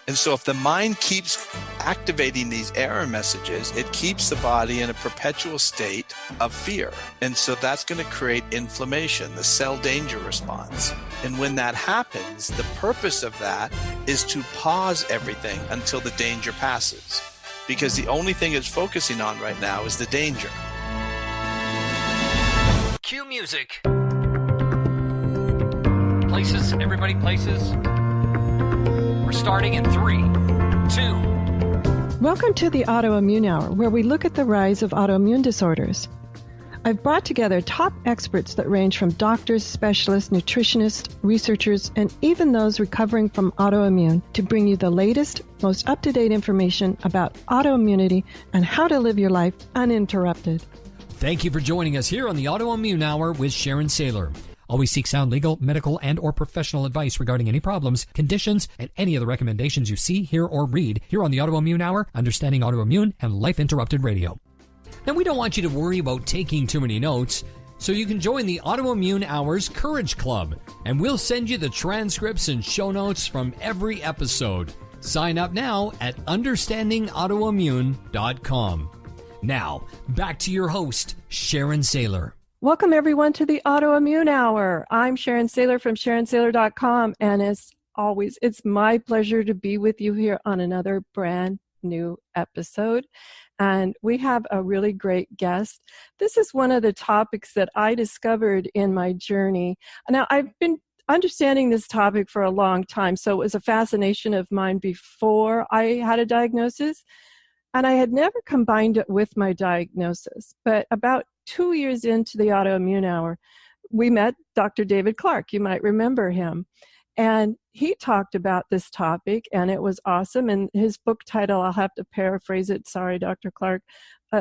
And so if the mind keeps activating these error messages, it keeps the body in a perpetual state of fear. And so that's going to create inflammation, the cell danger response. And when that happens, the purpose of that is to pause everything until the danger passes. Because the only thing it's focusing on right now is the danger. Cue music. Places, everybody, places. We're starting in 3, 2. Welcome to the Autoimmune Hour, where we look at the rise of autoimmune disorders. I've brought together top experts that range from doctors, specialists, nutritionists, researchers, and even those recovering from autoimmune to bring you the latest, most up-to-date information about autoimmunity and how to live your life uninterrupted. Thank you for joining us here on the Autoimmune Hour with Sharon Saylor. Always seek sound legal, medical, and or professional advice regarding any problems, conditions, and any of the recommendations you see, hear, or read here on the Autoimmune Hour, Understanding Autoimmune, and Life Interrupted Radio. Now, we don't want you to worry about taking too many notes, so you can join the Autoimmune Hour's Courage Club, and we'll send you the transcripts and show notes from every episode. Sign up now at understandingautoimmune.com. Now, back to your host, Sharon Saylor. Welcome, everyone, to the Autoimmune Hour. I'm Sharon Saylor from SharonSaylor.com, and as always, it's my pleasure to be with you here on another brand new episode. And we have a really great guest. This is one of the topics that I discovered in my journey. Now, I've been understanding this topic for a long time, so it was a fascination of mine before I had a diagnosis. And I had never combined it with my diagnosis. But about 2 years into the Autoimmune Hour, we met Dr. David Clark. You might remember him. And he talked about this topic, and it was awesome. And his book title, I'll have to paraphrase it. Sorry, Dr. Clark.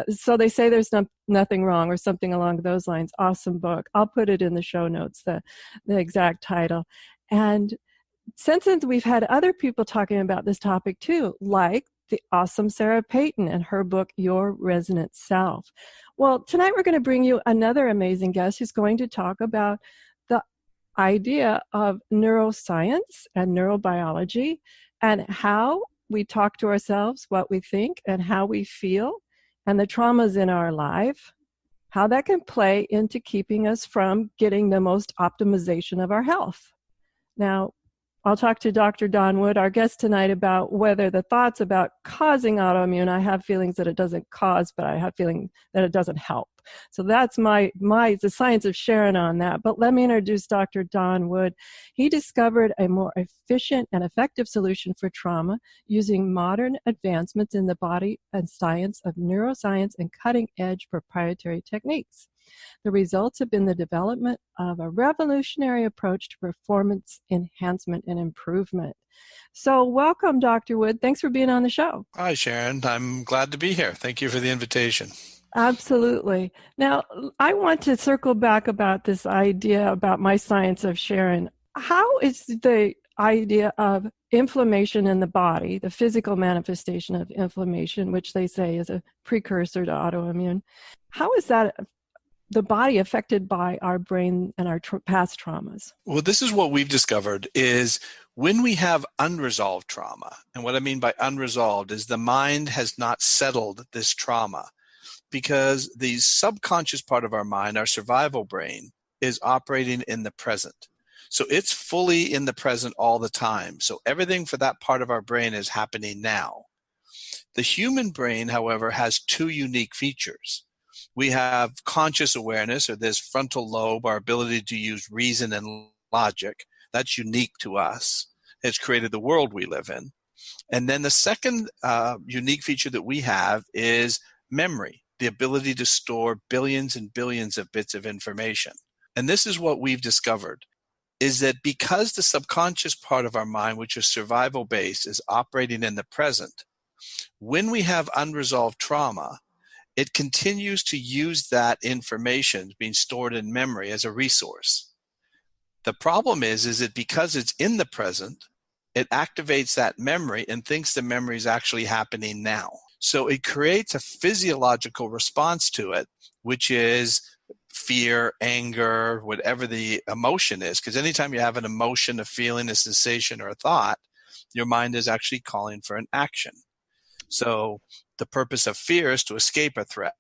So they say there's nothing wrong, or something along those lines. Awesome book. I'll put it in the show notes, the exact title. And since then, we've had other people talking about this topic too, like the awesome Sarah Payton and her book, Your Resonant Self. Well, tonight we're going to bring you another amazing guest who's going to talk about the idea of neuroscience and neurobiology and how we talk to ourselves, what we think, and how we feel, and the traumas in our life, how that can play into keeping us from getting the most optimization of our health. Now, I'll talk to Dr. Don Wood, our guest tonight, about whether the thoughts about causing autoimmune, I have feelings that it doesn't cause, but I have feeling that it doesn't help. So that's the science of Sharon on that. But let me introduce Dr. Don Wood. He discovered a more efficient and effective solution for trauma using modern advancements in the body and science of neuroscience and cutting-edge proprietary techniques. The results have been the development of a revolutionary approach to performance enhancement and improvement. So welcome, Dr. Wood. Thanks for being on the show. Hi, Sharon. I'm glad to be here. Thank you for the invitation. Absolutely. Now, I want to circle back about this idea about my science of Sharon. How is the idea of inflammation in the body, the physical manifestation of inflammation, which they say is a precursor to autoimmune, how is that the body affected by our brain and our past traumas? Well, this is what we've discovered is when we have unresolved trauma, and what I mean by unresolved is the mind has not settled this trauma because the subconscious part of our mind, our survival brain, is operating in the present. So it's fully in the present all the time. So everything for that part of our brain is happening now. The human brain, however, has two unique features. We have conscious awareness, or this frontal lobe, our ability to use reason and logic. That's unique to us. It's created the world we live in. And then the second unique feature that we have is memory, the ability to store billions and billions of bits of information. And this is what we've discovered, is that because the subconscious part of our mind, which is survival-based, is operating in the present, when we have unresolved trauma, it continues to use that information being stored in memory as a resource. The problem is that because it's in the present, it activates that memory and thinks the memory is actually happening now. So it creates a physiological response to it, which is fear, anger, whatever the emotion is. Because anytime you have an emotion, a feeling, a sensation, or a thought, your mind is actually calling for an action. So the purpose of fear is to escape a threat.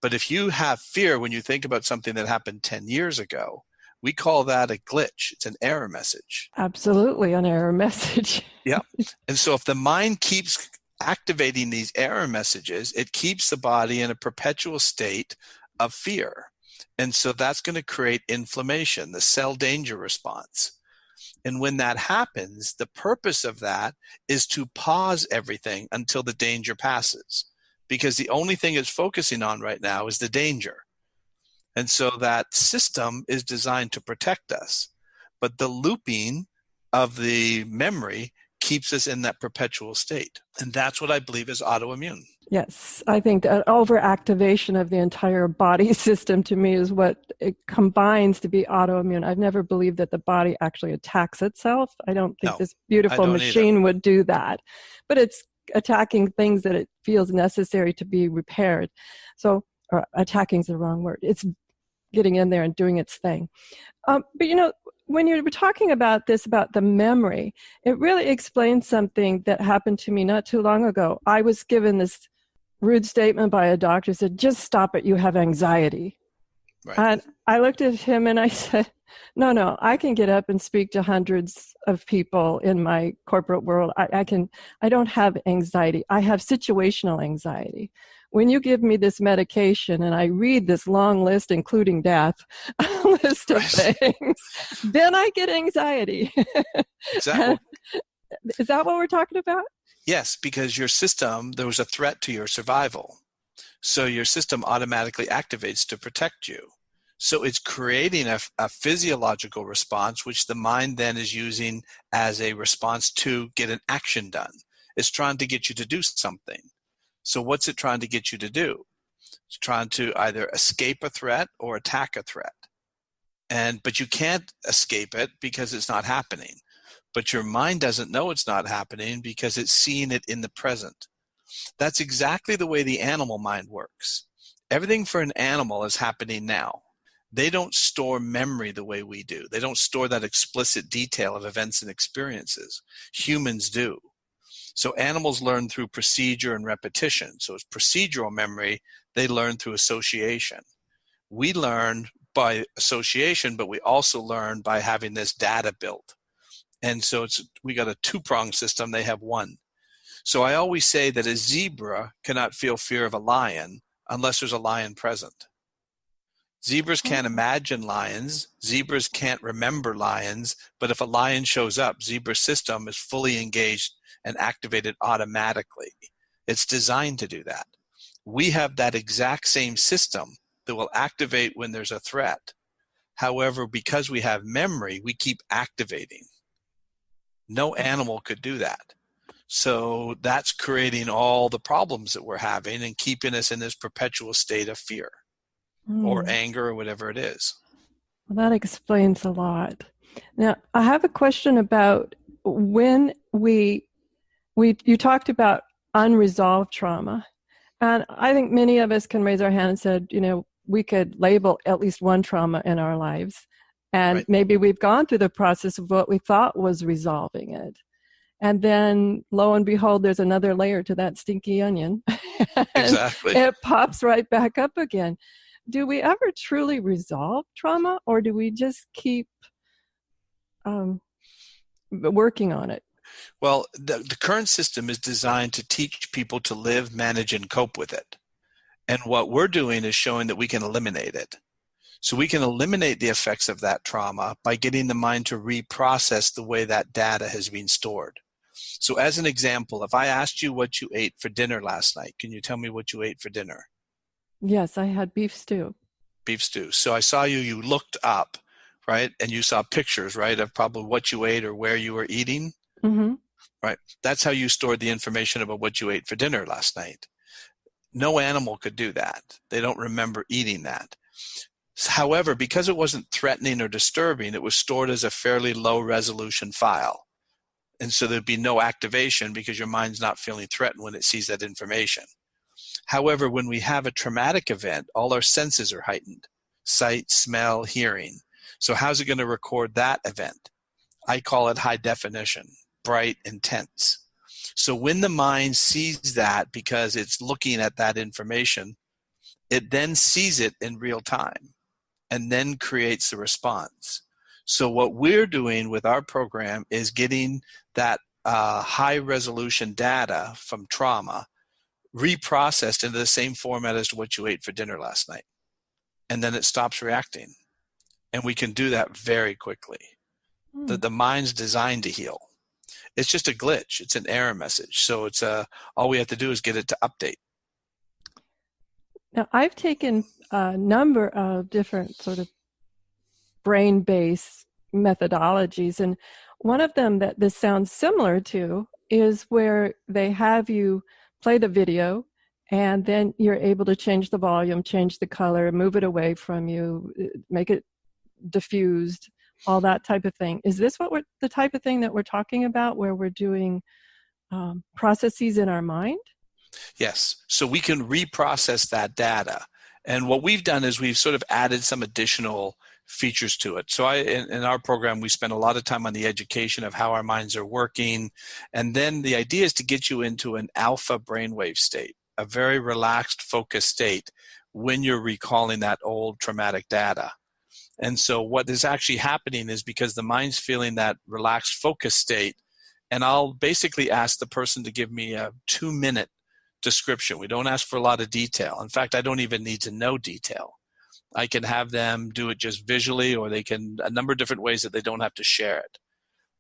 But if you have fear when you think about something that happened 10 years ago, we call that a glitch. It's an error message. Absolutely an error message. Yeah. And so if the mind keeps activating these error messages, it keeps the body in a perpetual state of fear. And so that's going to create inflammation, the cell danger response. And when that happens, the purpose of that is to pause everything until the danger passes, because the only thing it's focusing on right now is the danger. And so that system is designed to protect us. But the looping of the memory keeps us in that perpetual state. And that's what I believe is autoimmune. Yes, I think that overactivation of the entire body system to me is what it combines to be autoimmune. I've never believed that the body actually attacks itself. I don't think this beautiful machine would do that. But it's attacking things that it feels necessary to be repaired. So, or attacking is the wrong word. It's getting in there and doing its thing. But when you were talking about this, about the memory, it really explains something that happened to me not too long ago. I was given this rude statement by a doctor, said, just stop it, you have anxiety. Right. And I looked at him and I said, no, I can get up and speak to hundreds of people in my corporate world. I don't have anxiety. I have situational anxiety. When you give me this medication and I read this long list, including death, list of things, then I get anxiety. Exactly. Is that what we're talking about? Yes, because your system, there was a threat to your survival. So your system automatically activates to protect you. So it's creating a physiological response, which the mind then is using as a response to get an action done. It's trying to get you to do something. So what's it trying to get you to do? It's trying to either escape a threat or attack a threat. But you can't escape it because it's not happening. But your mind doesn't know it's not happening because it's seeing it in the present. That's exactly the way the animal mind works. Everything for an animal is happening now. They don't store memory the way we do. They don't store that explicit detail of events and experiences. Humans do. So animals learn through procedure and repetition. So it's procedural memory. They learn through association. We learn by association, but we also learn by having this data built. And so we got a two-pronged system. They have one. So I always say that a zebra cannot feel fear of a lion unless there's a lion present. Zebras can't imagine lions. Zebras can't remember lions. But if a lion shows up, zebra system is fully engaged and activated automatically. It's designed to do that. We have that exact same system that will activate when there's a threat. However, because we have memory, we keep activating. No animal could do that. So that's creating all the problems that we're having and keeping us in this perpetual state of fear or anger or whatever it is. Well, that explains a lot. Now, I have a question about when you talked about unresolved trauma. And I think many of us can raise our hand and said, we could label at least one trauma in our lives. And maybe we've gone through the process of what we thought was resolving it. And then, lo and behold, there's another layer to that stinky onion. Exactly. It pops right back up again. Do we ever truly resolve trauma, or do we just keep working on it? Well, the current system is designed to teach people to live, manage, and cope with it. And what we're doing is showing that we can eliminate it. So we can eliminate the effects of that trauma by getting the mind to reprocess the way that data has been stored. So as an example, if I asked you what you ate for dinner last night, can you tell me what you ate for dinner? Yes, I had beef stew. Beef stew. So I saw you looked up, right? And you saw pictures, right, of probably what you ate or where you were eating. Mm-hmm. Right. That's how you stored the information about what you ate for dinner last night. No animal could do that. They don't remember eating that. However, because it wasn't threatening or disturbing, it was stored as a fairly low resolution file. And so there'd be no activation because your mind's not feeling threatened when it sees that information. However, when we have a traumatic event, all our senses are heightened: sight, smell, hearing. So how's it going to record that event? I call it high definition. bright, intense. So when the mind sees that, because it's looking at that information, it then sees it in real time and then creates the response. So what we're doing with our program is getting that high resolution data from trauma reprocessed into the same format as to what you ate for dinner last night. And then it stops reacting. And we can do that very quickly. The mind's designed to heal. It's just a glitch. It's an error message. So it's all we have to do is get it to update. Now, I've taken a number of different sort of brain-based methodologies, and one of them that this sounds similar to is where they have you play the video, and then you're able to change the volume, change the color, move it away from you, make it diffused, all that type of thing. Is this what the type of thing that we're talking about, where we're doing processes in our mind? Yes. So we can reprocess that data. And what we've done is we've sort of added some additional features to it. So in our program, we spend a lot of time on the education of how our minds are working. And then the idea is to get you into an alpha brainwave state, a very relaxed, focused state when you're recalling that old traumatic data. And so what is actually happening is, because the mind's feeling that relaxed, focused state, and I'll basically ask the person to give me a 2-minute description. We don't ask for a lot of detail. In fact, I don't even need to know detail. I can have them do it just visually, or they can, a number of different ways that they don't have to share it.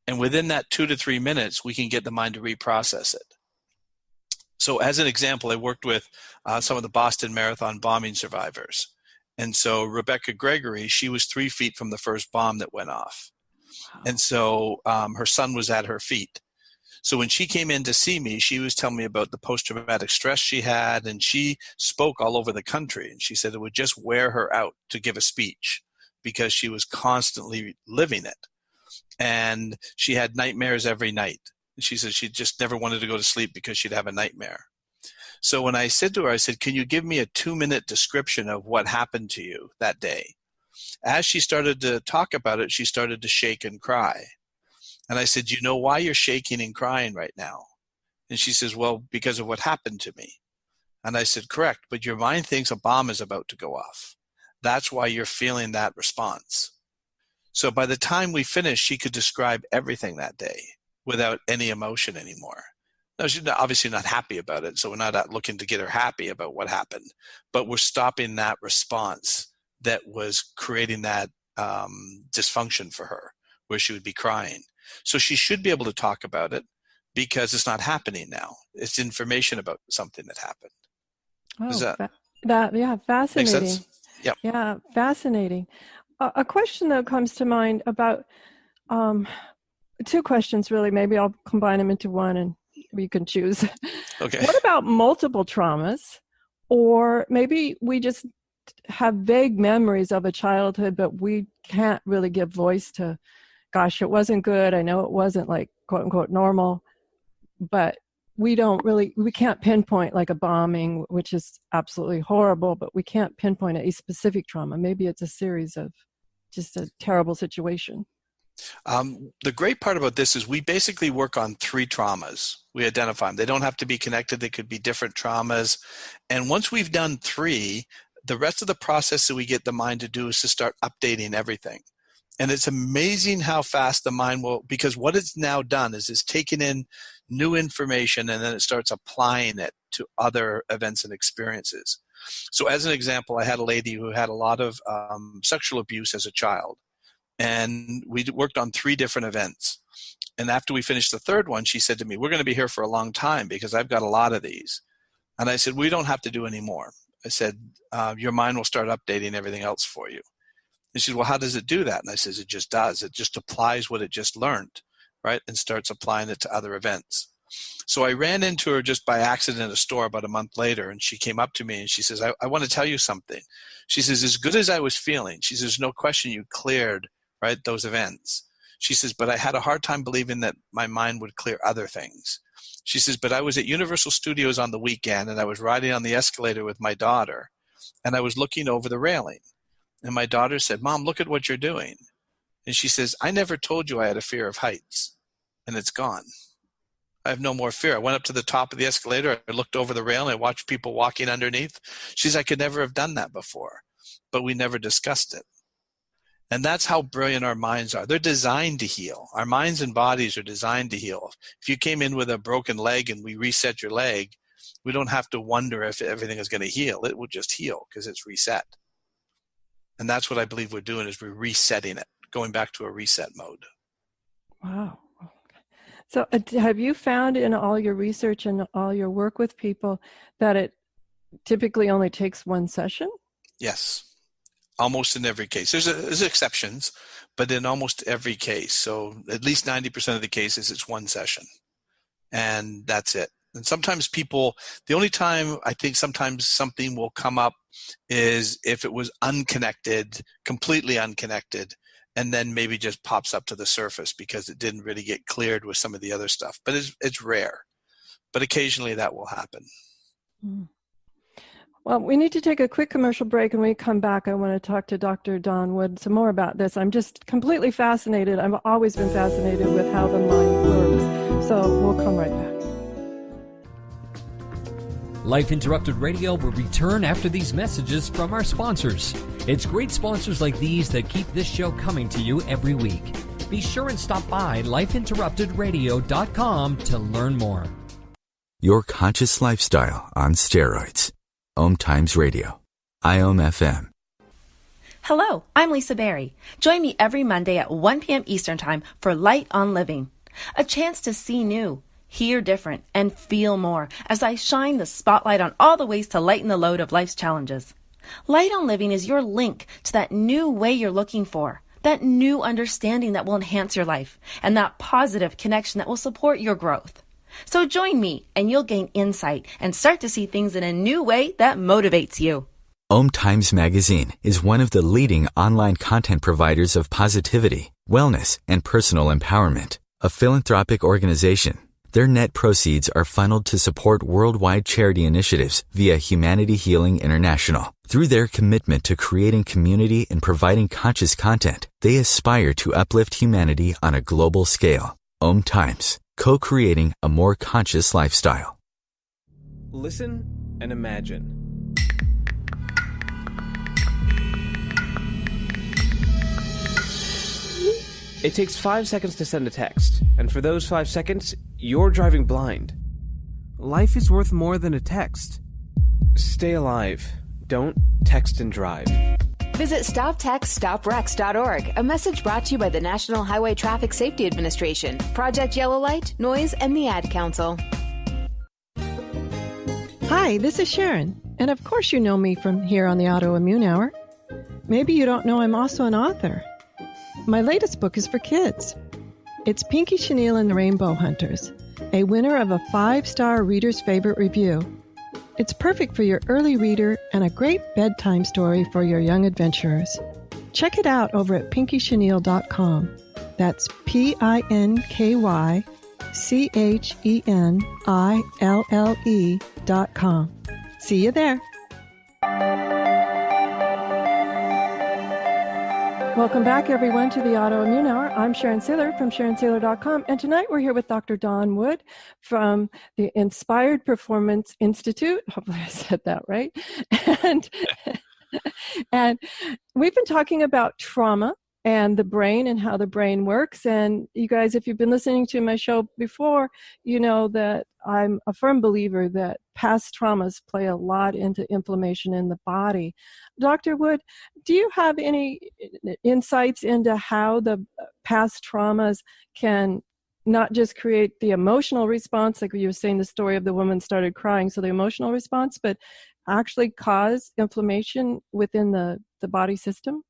And within that 2 to 3 minutes, we can get the mind to reprocess it. So as an example, I worked with some of the Boston Marathon bombing survivors. And so Rebecca Gregory, she was 3 feet from the first bomb that went off. Wow. And so her son was at her feet. So when she came in to see me, she was telling me about the post-traumatic stress she had, and she spoke all over the country. And she said it would just wear her out to give a speech because she was constantly living it. And she had nightmares every night. She said she just never wanted to go to sleep because she'd have a nightmare. So when I said to her, I said, can you give me a 2-minute description of what happened to you that day? As she started to talk about it, she started to shake and cry. And I said, you know why you're shaking and crying right now? And she says, well, because of what happened to me. And I said, correct, but your mind thinks a bomb is about to go off. That's why you're feeling that response. So by the time we finished, she could describe everything that day without any emotion anymore. Now, she's obviously not happy about it, so we're not looking to get her happy about what happened, but we're stopping that response that was creating that dysfunction for her, where she would be crying. So she should be able to talk about it because it's not happening now. It's information about something that happened. Oh, Is that yeah, fascinating. Make sense? Yep. Yeah, fascinating. A question that comes to mind about 2 questions, really. Maybe I'll combine them into one and you can choose. Okay. What about multiple traumas? Or maybe we just have vague memories of a childhood, but we can't really give voice to, gosh, it wasn't good. I know it wasn't like quote unquote normal, but we can't pinpoint like a bombing, which is absolutely horrible, but we can't pinpoint a specific trauma. Maybe it's a series of just a terrible situation. The great part about this is we basically work on 3 traumas. We identify them. They don't have to be connected. They could be different traumas. And once we've done 3, the rest of the process that we get the mind to do is to start updating everything. And it's amazing how fast the mind will, because what it's now done is it's taken in new information and then it starts applying it to other events and experiences. So as an example, I had a lady who had a lot of sexual abuse as a child. And we worked on 3 different events. And after we finished the 3rd one, she said to me, we're going to be here for a long time because I've got a lot of these. And I said, we don't have to do any more. I said, your mind will start updating everything else for you. And she said, well, how does it do that? And I said, it just does. It just applies what it just learned, right? And starts applying it to other events. So I ran into her just by accident in a store about a month later, and she came up to me and she says, I want to tell you something. She says, as good as I was feeling, she says, no question you cleared, right, those events. She says, but I had a hard time believing that my mind would clear other things. She says, but I was at Universal Studios on the weekend, and I was riding on the escalator with my daughter, and I was looking over the railing. And my daughter said, Mom, look at what you're doing. And she says, I never told you I had a fear of heights. and it's gone. I have no more fear. I went up to the top of the escalator. I looked over the rail and I watched people walking underneath. She's, I could never have done that before, but we never discussed it. And that's how brilliant our minds are. They're designed to heal. Our minds and bodies are designed to heal. If you came in with a broken leg and we reset your leg, we don't have to wonder if everything is going to heal. It will just heal because it's reset. And that's what I believe we're doing, is we're resetting it, going back to a reset mode. Wow. So have you found in all your research and all your work with people that it typically only takes one session? Yes, almost in every case. There's exceptions, but in almost every case. So at least 90% of the cases, it's one session. And that's it. And sometimes people, the only time I think sometimes something will come up is if it was unconnected, completely unconnected, and then maybe just pops up to the surface because it didn't really get cleared with some of the other stuff. But it's rare. But occasionally that will happen. Well, we need to take a quick commercial break, and when we come back, I want to talk to Dr. Don Wood some more about this. I'm just completely fascinated. I've always been fascinated with how the mind works. So we'll come right back. Life Interrupted Radio will return after these messages from our sponsors. It's great sponsors like these that keep this show coming to you every week. Be sure and stop by lifeinterruptedradio.com to learn more. Your conscious lifestyle on steroids. OMTimes Radio. IOM-FM. Hello, I'm Lisa Berry. Join me every Monday at 1 p.m. Eastern Time for Light on Living. A chance to see new, hear different, and feel more as I shine the spotlight on all the ways to lighten the load of life's challenges. Light on Living is your link to that new way you're looking for, that new understanding that will enhance your life, and that positive connection that will support your growth. So join me, and you'll gain insight and start to see things in a new way that motivates you. OMTimes Magazine is one of the leading online content providers of positivity, wellness, and personal empowerment. A philanthropic organization, their net proceeds are funneled to support worldwide charity initiatives via Humanity Healing International. Through their commitment to creating community and providing conscious content, they aspire to uplift humanity on a global scale. OMTimes, co-creating a more conscious lifestyle. Listen and imagine. It takes 5 seconds to send a text, and for those 5 seconds, you're driving blind. Life is worth more than a text. Stay alive. Don't text and drive. Visit StopTextStopWrecks.org, a message brought to you by the National Highway Traffic Safety Administration, Project Yellow Light, Noise, and the Ad Council. Hi, this is Sharon, and of course you know me from here on the Autoimmune Hour. Maybe you don't know I'm also an author. My latest book is for kids. It's Pinky Chenille and the Rainbow Hunters, a winner of a 5-star Reader's Favorite review. It's perfect for your early reader and a great bedtime story for your young adventurers. Check it out over at pinkychenille.com. That's PinkyChenille.com. See you there. Welcome back, everyone, to the Autoimmune Hour. I'm Sharon Saylor from SharonSaylor.com, and tonight we're here with Dr. Don Wood from the Inspired Performance Institute. Hopefully I said that right. And we've been talking about trauma and the brain and how the brain works. And you guys, if you've been listening to my show before, you know that I'm a firm believer that past traumas play a lot into inflammation in the body. Dr. Wood, do you have any insights into how the past traumas can not just create the emotional response, like you were saying the story of the woman started crying, so the emotional response, but actually cause inflammation within the body system?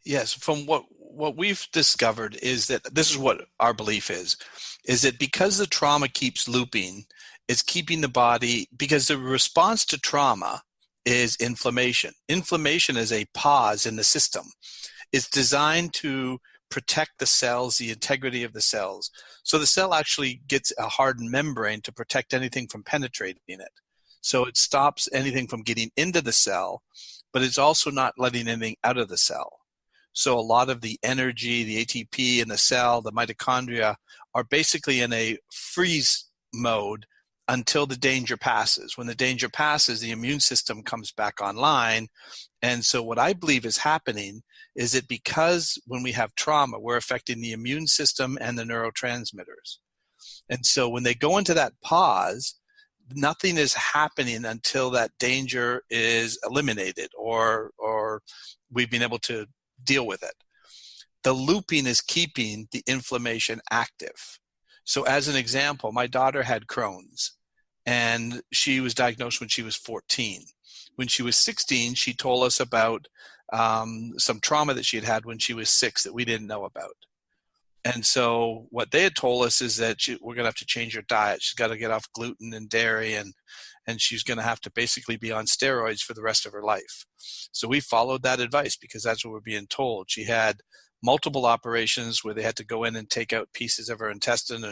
Yes, from what we've discovered is that this is what our belief is that because the trauma keeps looping, it's keeping the body, because the response to trauma is inflammation. Inflammation is a pause in the system. It's designed to protect the cells, the integrity of the cells. So the cell actually gets a hardened membrane to protect anything from penetrating it. So it stops anything from getting into the cell, but it's also not letting anything out of the cell. So a lot of the energy, the ATP in the cell, the mitochondria are basically in a freeze mode until the danger passes. When the danger passes, the immune system comes back online. And so what I believe is happening is that because when we have trauma, we're affecting the immune system and the neurotransmitters. And so when they go into that pause, nothing is happening until that danger is eliminated or we've been able to deal with it. The looping is keeping the inflammation active. So as an example, my daughter had Crohn's, and she was diagnosed when she was 14. When she was 16, she told us about some trauma that she had had when she was 6 that we didn't know about. And so what they had told us is that we're going to have to change her diet. She's got to get off gluten and dairy, and she's going to have to basically be on steroids for the rest of her life. So we followed that advice because that's what we're being told. She had multiple operations where they had to go in and take out pieces of her intestine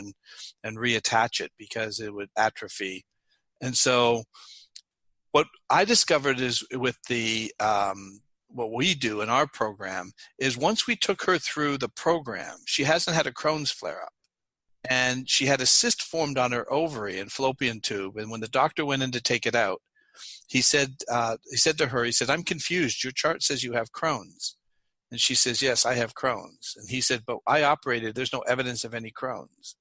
and reattach it because it would atrophy. And so what I discovered is with the what we do in our program is once we took her through the program, she hasn't had a Crohn's flare-up. And she had a cyst formed on her ovary and fallopian tube. And when the doctor went in to take it out, he said to her, I'm confused. Your chart says you have Crohn's. And she says, yes, I have Crohn's. And he said, but I operated. There's no evidence of any Crohn's.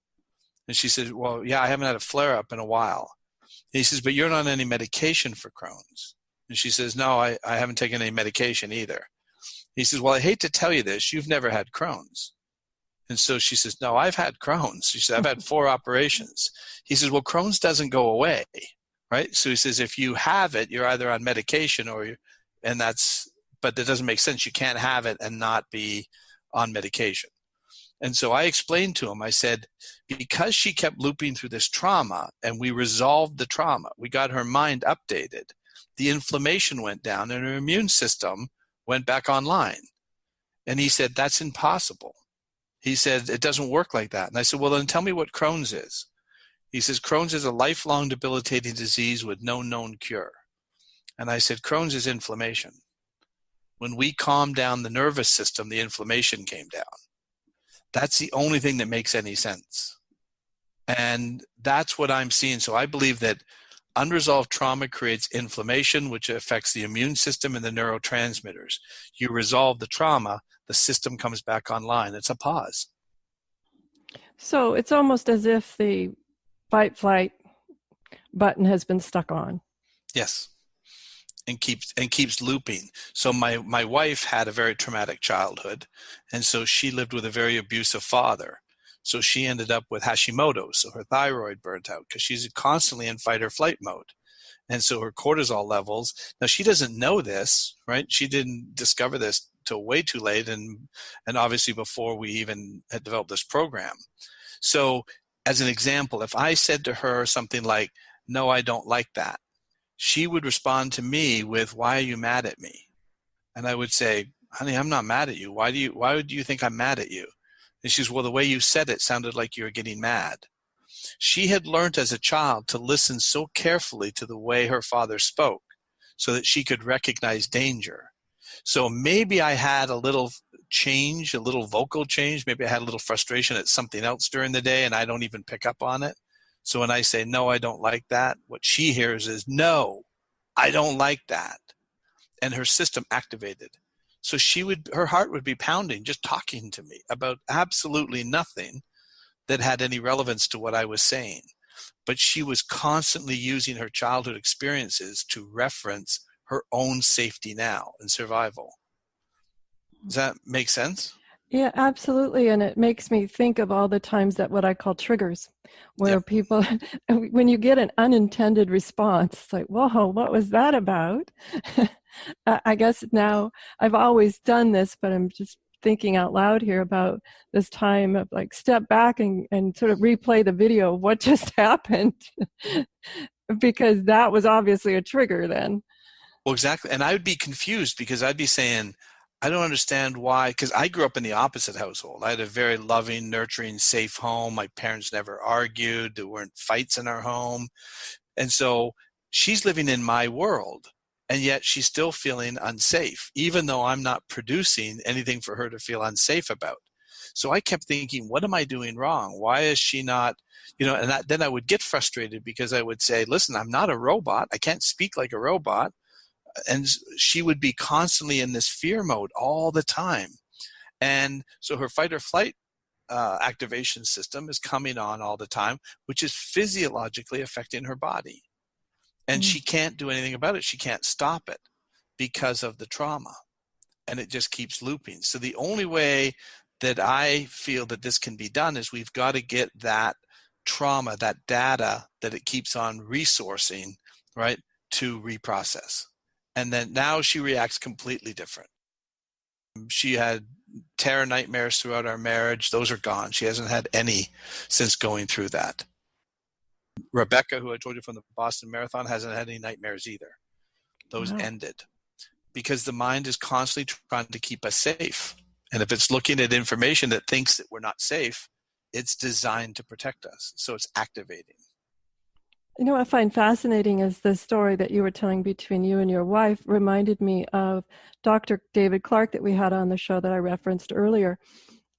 And she said, well, yeah, I haven't had a flare-up in a while. And he says, but you're not on any medication for Crohn's. And she says, no, I haven't taken any medication either. He says, well, I hate to tell you this. You've never had Crohn's. And so she says, no, I've had Crohn's. She said, I've had 4 operations. He says, well, Crohn's doesn't go away, right? So he says, if you have it, you're either on medication but that doesn't make sense. You can't have it and not be on medication. And so I explained to him, I said, because she kept looping through this trauma and we resolved the trauma, we got her mind updated, the inflammation went down and her immune system went back online. And he said, that's impossible. He said, it doesn't work like that. And I said, well, then tell me what Crohn's is. He says, Crohn's is a lifelong debilitating disease with no known cure. And I said, Crohn's is inflammation. When we calmed down the nervous system, the inflammation came down. That's the only thing that makes any sense. And that's what I'm seeing. So I believe that unresolved trauma creates inflammation, which affects the immune system and the neurotransmitters. You resolve the trauma, the system comes back online. It's a pause. So it's almost as if the fight-flight button has been stuck on. Yes. And keeps looping. So my wife had a very traumatic childhood, and so she lived with a very abusive father. So she ended up with Hashimoto's, so her thyroid burnt out because she's constantly in fight or flight mode. And so her cortisol levels, now she doesn't know this, right? She didn't discover this till way too late and obviously before we even had developed this program. So as an example, if I said to her something like, no, I don't like that, she would respond to me with, why are you mad at me? And I would say, honey, I'm not mad at you. Why do you think I'm mad at you? And she says, well, the way you said it sounded like you were getting mad. She had learned as a child to listen so carefully to the way her father spoke so that she could recognize danger. So maybe I had a little change, a little vocal change. Maybe I had a little frustration at something else during the day and I don't even pick up on it. So when I say, no, I don't like that, what she hears is, no, I don't like that. And her system activated. So her heart would be pounding just talking to me about absolutely nothing that had any relevance to what I was saying. But she was constantly using her childhood experiences to reference her own safety now and survival. Does that make sense? Yeah, absolutely. And it makes me think of all the times that what I call triggers, where people, when you get an unintended response, it's like, whoa, what was that about? I guess now I've always done this, but I'm just thinking out loud here about this time of like step back and sort of replay the video of what just happened, because that was obviously a trigger then. Well, exactly. And I would be confused because I'd be saying, I don't understand why, because I grew up in the opposite household. I had a very loving, nurturing, safe home. My parents never argued. There weren't fights in our home. And so she's living in my world. and yet she's still feeling unsafe, even though I'm not producing anything for her to feel unsafe about. So I kept thinking, what am I doing wrong? Why is she not, and then I would get frustrated because I would say, listen, I'm not a robot. I can't speak like a robot. And she would be constantly in this fear mode all the time. And so her fight or flight activation system is coming on all the time, which is physiologically affecting her body. And she can't do anything about it. She can't stop it because of the trauma. And it just keeps looping. So the only way that I feel that this can be done is we've got to get that trauma, that data that it keeps on resourcing, right, to reprocess. And then now she reacts completely different. She had terror nightmares throughout our marriage. Those are gone. She hasn't had any since going through that. Rebecca, who I told you from the Boston Marathon, hasn't had any nightmares either. Those ended because the mind is constantly trying to keep us safe. And if it's looking at information that thinks that we're not safe, it's designed to protect us. So it's activating. What I find fascinating is the story that you were telling between you and your wife reminded me of Dr. David Clark that we had on the show that I referenced earlier.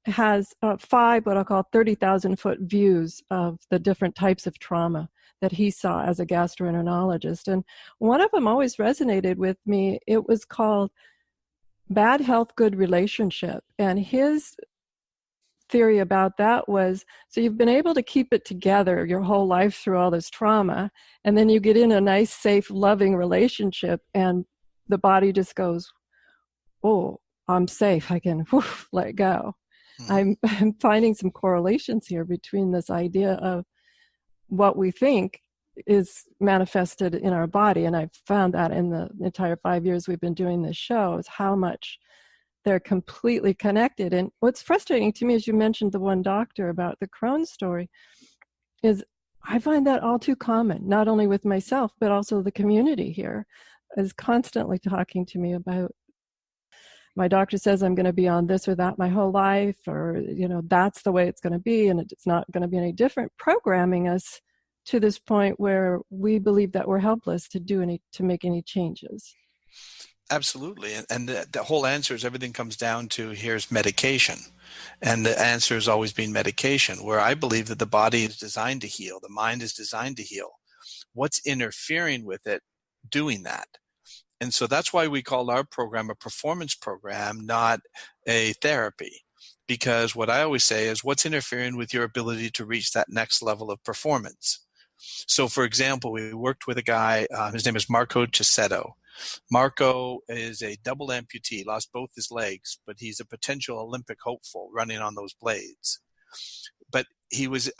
Has 5 what I'll call 30,000-foot views of the different types of trauma that he saw as a gastroenterologist. And one of them always resonated with me. It was called Bad Health, Good Relationship. And his theory about that was, so you've been able to keep it together your whole life through all this trauma, and then you get in a nice, safe, loving relationship, and the body just goes, oh, I'm safe. I can let go. I'm finding some correlations here between this idea of what we think is manifested in our body. And I've found that in the entire 5 years we've been doing this show is how much they're completely connected. And what's frustrating to me, as you mentioned the one doctor about the Crohn's story, is I find that all too common, not only with myself, but also the community here is constantly talking to me about, my doctor says I'm going to be on this or that my whole life, or, that's the way it's going to be, and it's not going to be any different, programming us to this point where we believe that we're helpless to make any changes. Absolutely. And the whole answer is everything comes down to here's medication. And the answer has always been medication, where I believe that the body is designed to heal. The mind is designed to heal. What's interfering with it doing that? And so that's why we called our program a performance program, not a therapy. Because what I always say is what's interfering with your ability to reach that next level of performance. So, for example, we worked with a guy, his name is Marco Cicchetto. Marco is a double amputee, lost both his legs, but he's a potential Olympic hopeful running on those blades. But he was,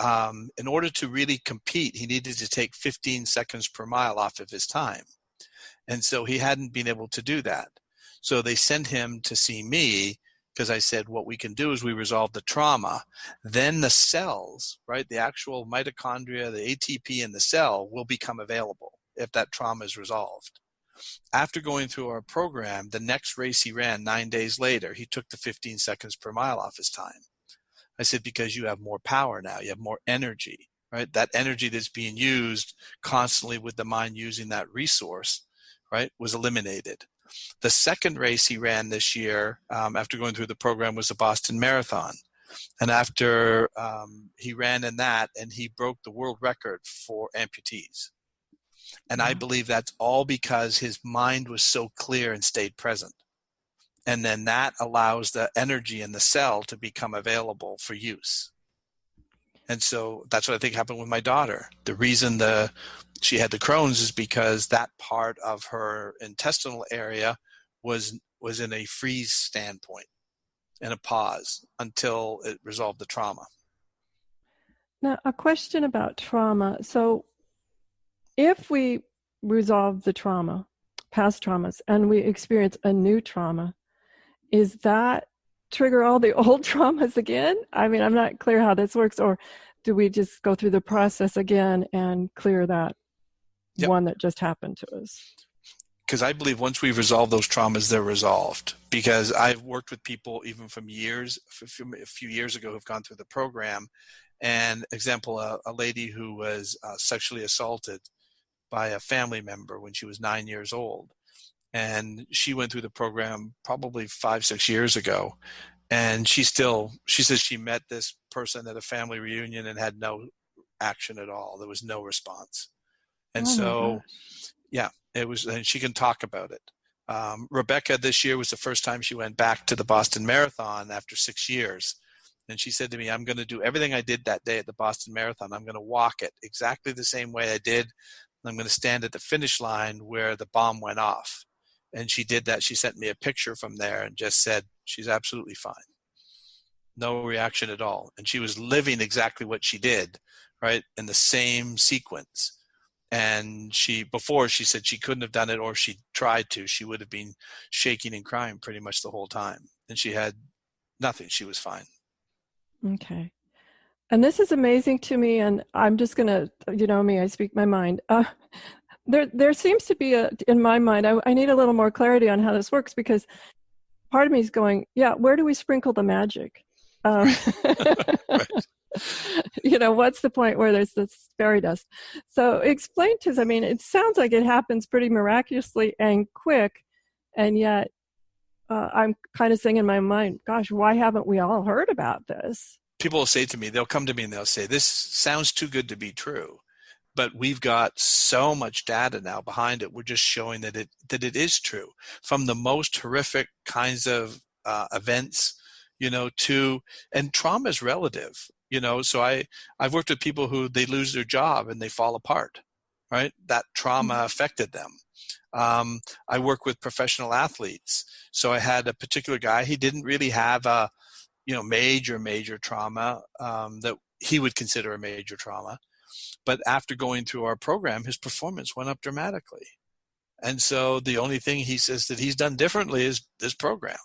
in order to really compete, he needed to take 15 seconds per mile off of his time. And so he hadn't been able to do that. So they sent him to see me because I said, what we can do is we resolve the trauma. Then the cells, right, the actual mitochondria, the ATP in the cell will become available if that trauma is resolved. After going through our program, the next race he ran 9 days later, he took the 15 seconds per mile off his time. I said, because you have more power now, you have more energy, right? That energy that's being used constantly with the mind using that resource, right, was eliminated. The second race he ran this year after going through the program was the Boston Marathon. And after he ran in that, and he broke the world record for amputees. And I believe that's all because his mind was so clear and stayed present. And then that allows the energy in the cell to become available for use. And so that's what I think happened with my daughter. The reason she had the Crohn's is because that part of her intestinal area was in a freeze standpoint, in a pause until it resolved the trauma. Now, a question about trauma. So if we resolve the trauma, past traumas, and we experience a new trauma, is that trigger all the old traumas again? I mean, I'm not clear how this works. Or do we just go through the process again and clear that one that just happened to us? Because I believe once we've resolved those traumas, they're resolved. Because I've worked with people even from a few years ago who've gone through the program. And example, a lady who was sexually assaulted by a family member when she was 9 years old. And she went through the program probably 5-6 years ago. And she says she met this person at a family reunion and had no action at all. There was no response. And it was, and she can talk about it. Rebecca this year was the first time she went back to the Boston Marathon after 6 years. And she said to me, I'm going to do everything I did that day at the Boston Marathon. I'm going to walk it exactly the same way I did. I'm going to stand at the finish line where the bomb went off. And she did that. She sent me a picture from there and just said, she's absolutely fine. No reaction at all. And she was living exactly what she did, right, in the same sequence. And before she said she couldn't have done it, or she tried to, she would have been shaking and crying pretty much the whole time. And she had nothing. She was fine. Okay. And this is amazing to me, and I'm just going to, you know me, I speak my mind. There seems to be in my mind, I need a little more clarity on how this works, because part of me is going, yeah, where do we sprinkle the magic? Right. You know, what's the point where there's this fairy dust? So explain to us, I mean, it sounds like it happens pretty miraculously and quick, and yet I'm kind of saying in my mind, gosh, why haven't we all heard about this? People will say to me, they'll come to me and they'll say, this sounds too good to be true. But we've got so much data now behind it. We're just showing that it is true, from the most horrific kinds of events, you know, and trauma is relative, you know. So I've worked with people who they lose their job and they fall apart, right? That trauma affected them. I work with professional athletes. So I had a particular guy, he didn't really have a, you know, major trauma that he would consider a major trauma. But after going through our program, his performance went up dramatically. And so the only thing he says that he's done differently is this program.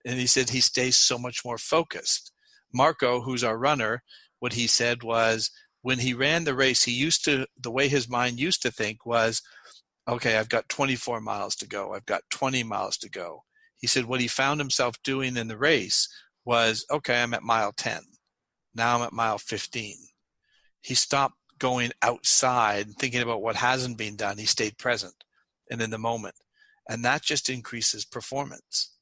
And he said he stays so much more focused. Marco, who's our runner, what he said was when he ran the race, the way his mind used to think was, okay, I've got 24 miles to go. I've got 20 miles to go. He said what he found himself doing in the race was, okay, I'm at mile 10. Now I'm at mile 15. He stopped going outside and thinking about what hasn't been done. He stayed present and in the moment. And that just increases performance.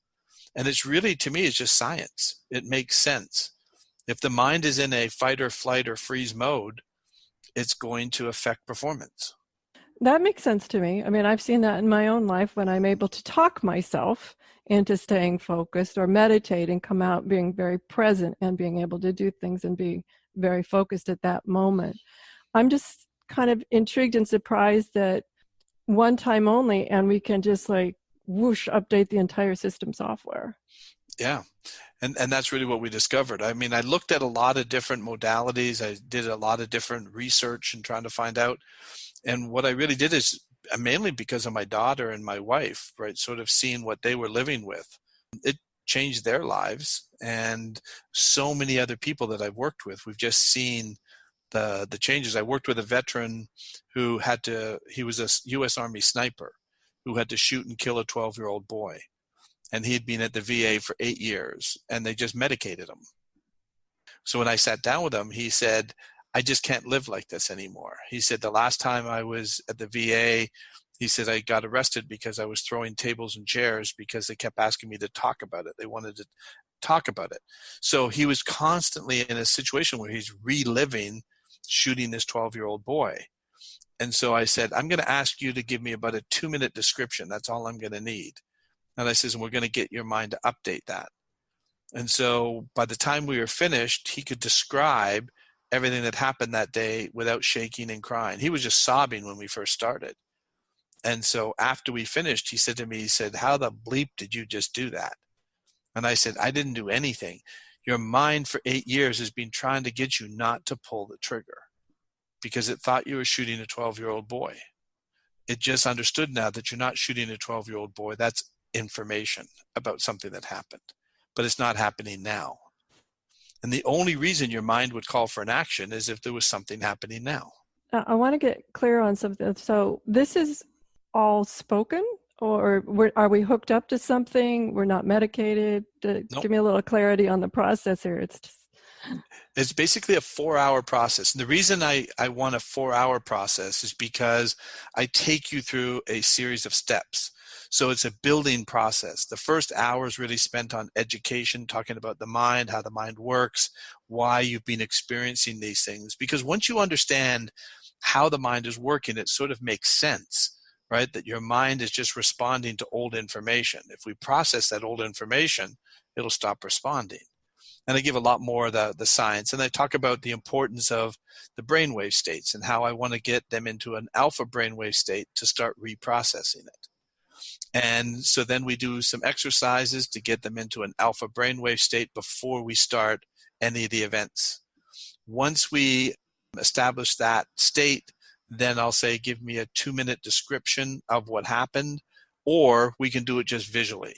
And it's really, to me, it's just science. It makes sense. If the mind is in a fight or flight or freeze mode, it's going to affect performance. That makes sense to me. I mean, I've seen that in my own life when I'm able to talk myself into staying focused or meditate and come out being very present and being able to do things and being very focused at that moment. I'm just kind of intrigued and surprised that one time only and we can just like whoosh, update the entire system software. Yeah. And that's really what we discovered. I mean, I looked at a lot of different modalities. I did a lot of different research and trying to find out. And what I really did is mainly because of my daughter and my wife, right? Sort of seeing what they were living with. It changed their lives, and so many other people that I've worked with, we've just seen the changes. I worked with a veteran who he was a U.S. Army sniper who had to shoot and kill a 12-year-old boy. And he had been at the VA for 8 years, and they just medicated him. So when I sat down with him, he said, I just can't live like this anymore. He said, the last time I was at the VA, he said, I got arrested because I was throwing tables and chairs because they kept asking me to talk about it. They wanted to talk about it. So he was constantly in a situation where he's reliving shooting this 12-year-old boy. And so I said, I'm going to ask you to give me about a 2-minute description. That's all I'm going to need. And I says, and we're going to get your mind to update that. And so by the time we were finished, he could describe everything that happened that day without shaking and crying. He was just sobbing when we first started. And so after we finished, he said to me, he said, how the bleep did you just do that? And I said, I didn't do anything. Your mind for 8 years has been trying to get you not to pull the trigger because it thought you were shooting a 12-year-old boy. It just understood now that you're not shooting a 12-year-old boy. That's information about something that happened, but it's not happening now. And the only reason your mind would call for an action is if there was something happening now. I want to get clear on something. So this is all spoken, or are we hooked up to something? We're not medicated? Nope. Give me a little clarity on the process here. It's basically a 4-hour process. And the reason I want a 4-hour process is because I take you through a series of steps. So it's a building process. The first hour is really spent on education, talking about the mind, how the mind works, why you've been experiencing these things. Because once you understand how the mind is working, it sort of makes sense, right? That your mind is just responding to old information. If we process that old information, it'll stop responding. And I give a lot more of the science. And I talk about the importance of the brainwave states and how I want to get them into an alpha brainwave state to start reprocessing it. And so then we do some exercises to get them into an alpha brainwave state before we start any of the events. Once we establish that state, then I'll say, give me a 2-minute description of what happened, or we can do it just visually,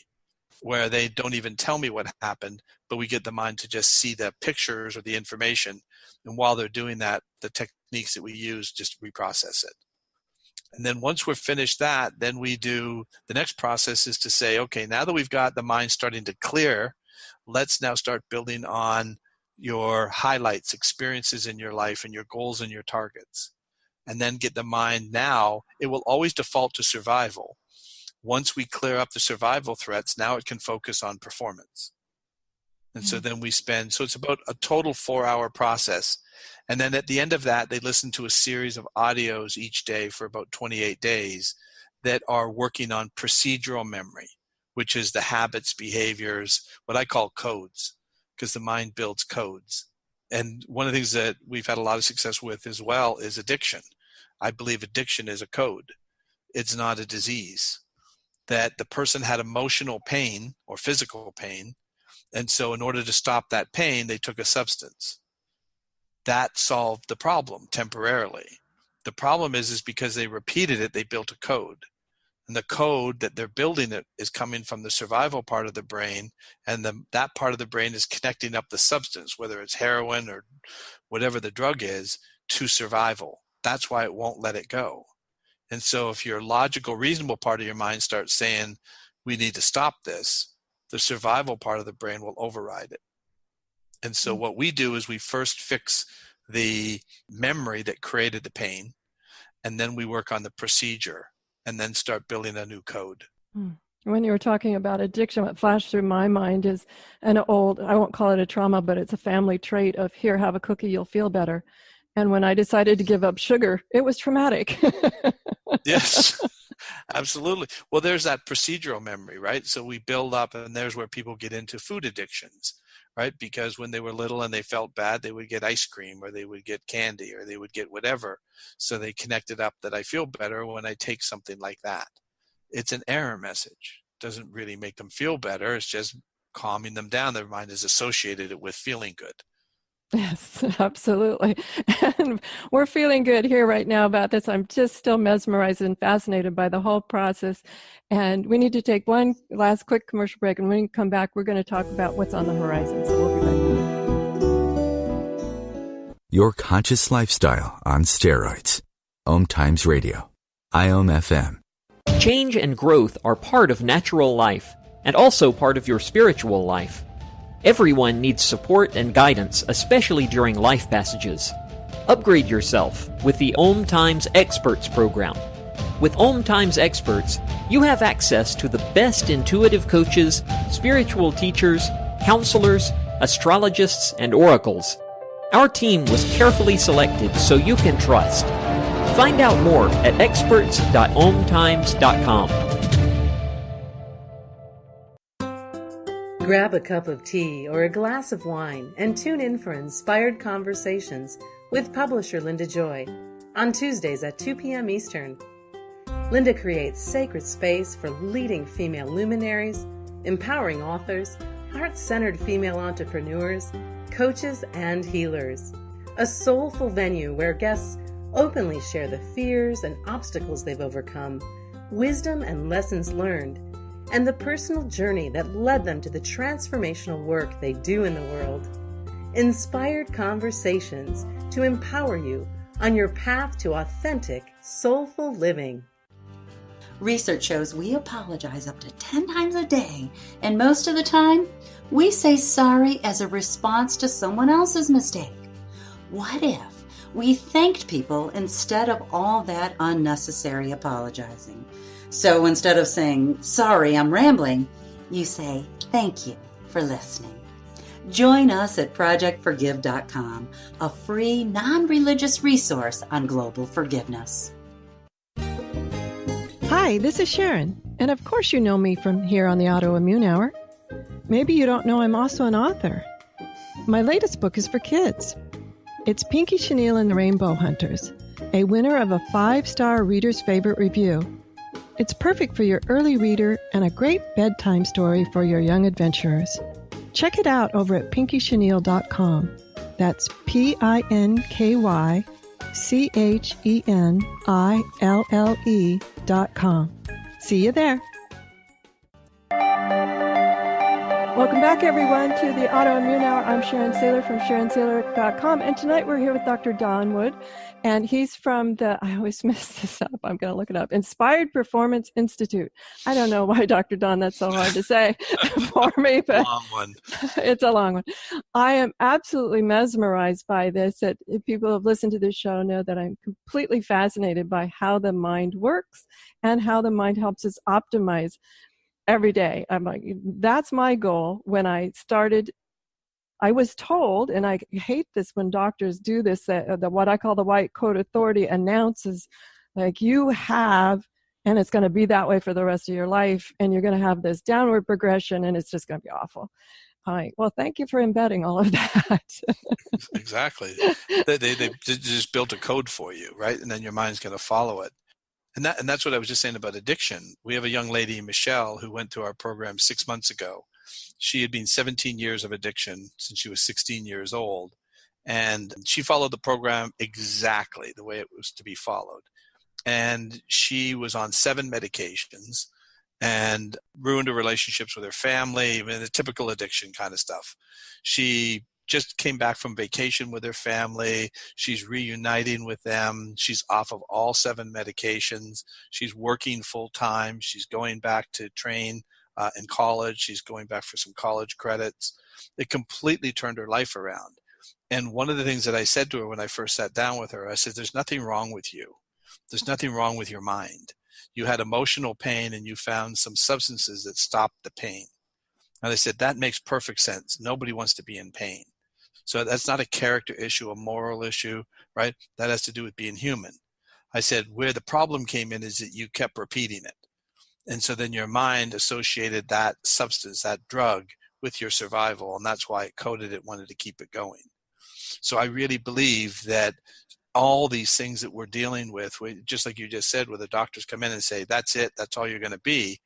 where they don't even tell me what happened, but we get the mind to just see the pictures or the information. And while they're doing that, the techniques that we use just reprocess it. And then once we're finished that, then we do, the next process is to say, okay, now that we've got the mind starting to clear, let's now start building on your highlights, experiences in your life, and your goals and your targets. And then get the mind now, it will always default to survival. Once we clear up the survival threats, now it can focus on performance. And so then we spend, so it's about a total 4-hour process. And then at the end of that, they listen to a series of audios each day for about 28 days that are working on procedural memory, which is the habits, behaviors, what I call codes, because the mind builds codes. And one of the things that we've had a lot of success with as well is addiction. I believe addiction is a code. It's not a disease. That the person had emotional pain or physical pain, and so in order to stop that pain, they took a substance. That solved the problem temporarily. The problem is because they repeated it, they built a code. And the code that they're building it is coming from the survival part of the brain, and that part of the brain is connecting up the substance, whether it's heroin or whatever the drug is, to survival. That's why it won't let it go. And so if your logical, reasonable part of your mind starts saying, we need to stop this, the survival part of the brain will override it. And so what we do is we first fix the memory that created the pain, and then we work on the procedure, and then start building a new code. When you were talking about addiction, what flashed through my mind is an old, I won't call it a trauma, but it's a family trait of, here, have a cookie, you'll feel better. And when I decided to give up sugar, it was traumatic. Yes, absolutely. Well, there's that procedural memory, right? So we build up, and there's where people get into food addictions, right? Because when they were little and they felt bad, they would get ice cream, or they would get candy, or they would get whatever. So they connected up that I feel better when I take something like that. It's an error message. It doesn't really make them feel better. It's just calming them down. Their mind has associated it with feeling good. Yes, absolutely. And we're feeling good here right now about this. I'm just still mesmerized and fascinated by the whole process. And we need to take one last quick commercial break. And when we come back, we're going to talk about what's on the horizon. So we'll be right back. Your conscious lifestyle on steroids. OMTimes Radio. IOM FM. Change and growth are part of natural life, and also part of your spiritual life. Everyone needs support and guidance, especially during life passages. Upgrade yourself with the OMTimes Experts program. With OMTimes Experts, you have access to the best intuitive coaches, spiritual teachers, counselors, astrologists, and oracles. Our team was carefully selected so you can trust. Find out more at experts.omtimes.com. Grab a cup of tea or a glass of wine and tune in for Inspired Conversations with publisher Linda Joy on Tuesdays at 2 p.m. Eastern. Linda creates sacred space for leading female luminaries, empowering authors, heart-centered female entrepreneurs, coaches, and healers. A soulful venue where guests openly share the fears and obstacles they've overcome, wisdom and lessons learned, and the personal journey that led them to the transformational work they do in the world. Inspired Conversations to empower you on your path to authentic, soulful living. Research shows we apologize up to 10 times a day, and most of the time, we say sorry as a response to someone else's mistake. What if we thanked people instead of all that unnecessary apologizing? So instead of saying, sorry, I'm rambling, you say, thank you for listening. Join us at projectforgive.com, a free, non-religious resource on global forgiveness. Hi, this is Sharon, and of course you know me from here on the Autoimmune Hour. Maybe you don't know I'm also an author. My latest book is for kids. It's Pinky Chenille and the Rainbow Hunters, a winner of a 5-star Reader's Favorite Review. It's perfect for your early reader and a great bedtime story for your young adventurers. Check it out over at pinkychenille.com. That's PinkyChenille.com. See you there. Welcome back, everyone, to the Autoimmune Hour. I'm Sharon Saylor from SharonSaylor.com, and tonight we're here with Dr. Don Wood, and he's from the, I always mess this up, I'm going to look it up, Inspired Performance Institute. I don't know why, Dr. Don, that's so hard to say for me, but long one. It's a long one. I am absolutely mesmerized by this. If people have listened to this show know that I'm completely fascinated by how the mind works and how the mind helps us optimize every day. I'm like, that's my goal. When I started, I was told, and I hate this when doctors do this, what I call the white coat authority announces, like, you have, and it's going to be that way for the rest of your life, and you're going to have this downward progression, and it's just going to be awful. Well, thank you for embedding all of that. Exactly. They just built a code for you, right? And then your mind's going to follow it. And that's what I was just saying about addiction. We have a young lady, Michelle, who went to our program 6 months ago. She had been 17 years of addiction since she was 16 years old. And she followed the program exactly the way it was to be followed. And she was on 7 medications and ruined her relationships with her family, the typical addiction kind of stuff. She just came back from vacation with her family. She's reuniting with them. She's off of all 7 medications. She's working full time. She's going back to train in college. She's going back for some college credits. It completely turned her life around. And one of the things that I said to her when I first sat down with her, I said, there's nothing wrong with you. There's nothing wrong with your mind. You had emotional pain and you found some substances that stopped the pain. And I said, that makes perfect sense. Nobody wants to be in pain. So that's not a character issue, a moral issue, right? That has to do with being human. I said, where the problem came in is that you kept repeating it. And so then your mind associated that substance, that drug, with your survival. And that's why it coded it, wanted to keep it going. So I really believe that all these things that we're dealing with, just like you just said, where the doctors come in and say, that's it, that's all you're going to be.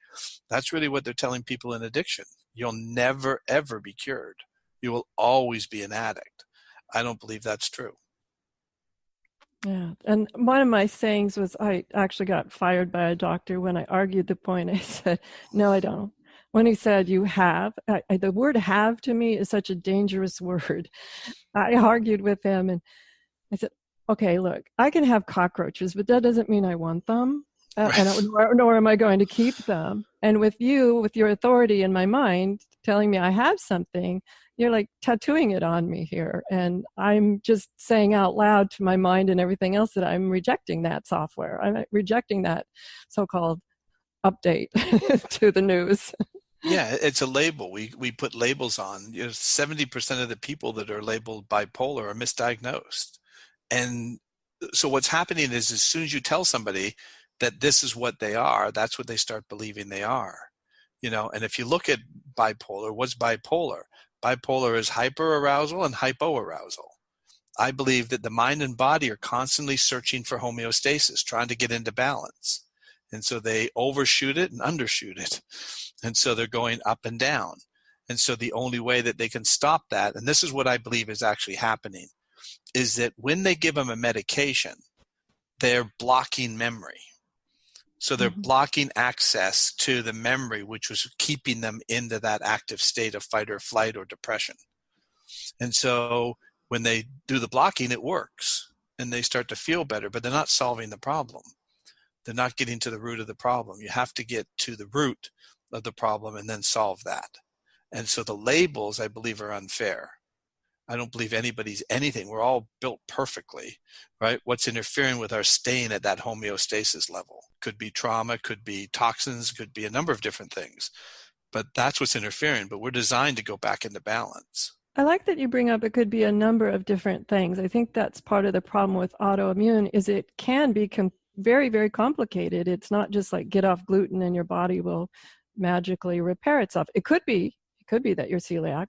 That's really what they're telling people in addiction. You'll never, ever be cured. You will always be an addict. I don't believe that's true. Yeah. And one of my sayings was, I actually got fired by a doctor when I argued the point. I said, no, I don't. When he said, you have, the word have to me is such a dangerous word. I argued with him and I said, okay, look, I can have cockroaches, but that doesn't mean I want them. Nor am I going to keep them. And with you, with your authority in my mind, telling me I have something, you're like tattooing it on me here. And I'm just saying out loud to my mind and everything else that I'm rejecting that software. I'm rejecting that so-called update to the news. Yeah, it's a label. We put labels on. 70% of the people that are labeled bipolar are misdiagnosed. And so what's happening is as soon as you tell somebody that this is what they are, that's what they start believing they are. And if you look at bipolar, what's bipolar? Bipolar is hyperarousal and hypoarousal. I believe that the mind and body are constantly searching for homeostasis, trying to get into balance. And so they overshoot it and undershoot it. And so they're going up and down. And so the only way that they can stop that, and this is what I believe is actually happening, is that when they give them a medication, they're blocking memory. So they're blocking access to the memory, which was keeping them into that active state of fight or flight or depression. And so when they do the blocking, it works and they start to feel better, but they're not solving the problem. They're not getting to the root of the problem. You have to get to the root of the problem and then solve that. And so the labels, I believe, are unfair. I don't believe anybody's anything. We're all built perfectly, right? What's interfering with our staying at that homeostasis level? could be trauma, could be toxins, could be a number of different things. But that's what's interfering. But we're designed to go back into balance. I like that you bring up it could be a number of different things. I think that's part of the problem with autoimmune is it can be very, very complicated. It's not just like get off gluten and your body will magically repair itself. It could be that you're celiac,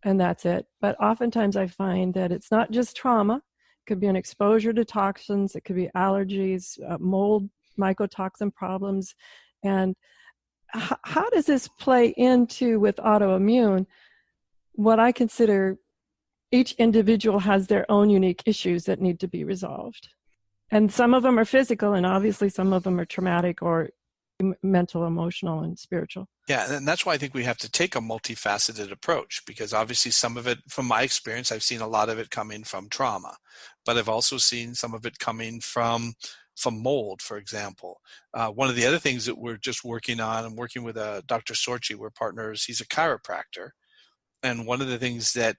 and that's it. But oftentimes I find that it's not just trauma. It could be an exposure to toxins. It could be allergies, mold, mycotoxin problems. And how does this play into with autoimmune? What I consider each individual has their own unique issues that need to be resolved. And some of them are physical, and obviously some of them are traumatic or mental, emotional, and spiritual. Yeah, and that's why I think we have to take a multifaceted approach, because obviously some of it, from my experience, I've seen a lot of it coming from trauma, but I've also seen some of it coming from mold, for example. One of the other things that we're just working on, I'm working with Dr. Sorchi, we're partners, he's a chiropractor. And one of the things that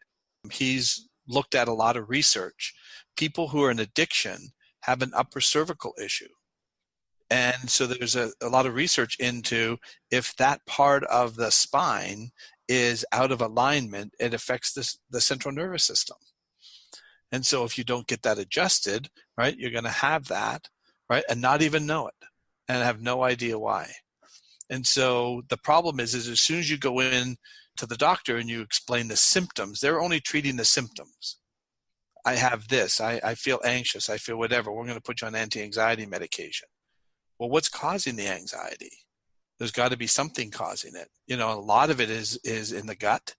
he's looked at a lot of research, people who are in addiction have an upper cervical issue. And so there's a lot of research into if that part of the spine is out of alignment, it affects the central nervous system. And so if you don't get that adjusted, right, you're going to have that, right, and not even know it and have no idea why. And so the problem is as soon as you go in to the doctor and you explain the symptoms, they're only treating the symptoms. I have this, I feel anxious, I feel whatever, we're going to put you on anti-anxiety medication. Well, what's causing the anxiety? There's got to be something causing it. You know, a lot of it is in the gut,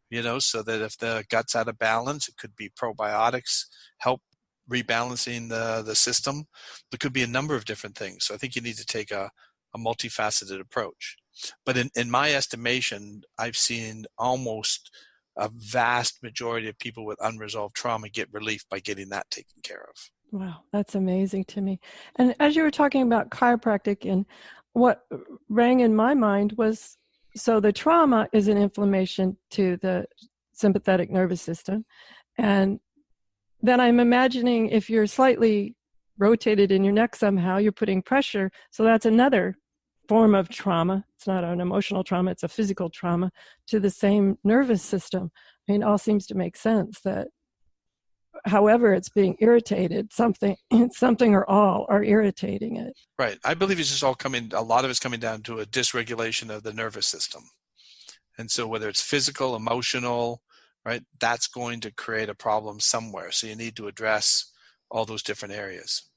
you know, so that if the gut's out of balance, it could be probiotics, help rebalancing the system. There could be a number of different things. So I think you need to take a multifaceted approach. But in my estimation, I've seen almost a vast majority of people with unresolved trauma get relief by getting that taken care of. Wow, that's amazing to me. And as you were talking about chiropractic, and what rang in my mind was, so the trauma is an inflammation to the sympathetic nervous system. And then I'm imagining if you're slightly rotated in your neck somehow, you're putting pressure. So that's another form of trauma. It's not an emotional trauma, it's a physical trauma to the same nervous system. I mean, it all seems to make sense that however it's being irritated, something or all are irritating it. Right. I believe it's just a lot of it's coming down to a dysregulation of the nervous system. And so whether it's physical, emotional, right, that's going to create a problem somewhere. So you need to address all those different areas.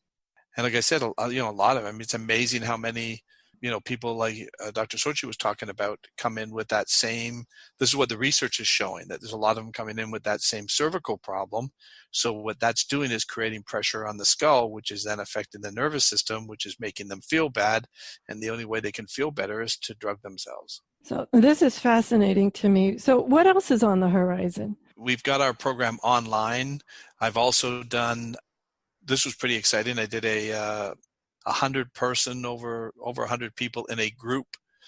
And like I said, a lot of them, it's amazing how many, people like Dr. Sorchi was talking about come in with that same, this is what the research is showing, that there's a lot of them coming in with that same cervical problem. So what that's doing is creating pressure on the skull, which is then affecting the nervous system, which is making them feel bad. And the only way they can feel better is to drug themselves. So this is fascinating to me. So what else is on the horizon? We've got our program online. I've also done, this was pretty exciting. I did a 100-person, over 100 people in a group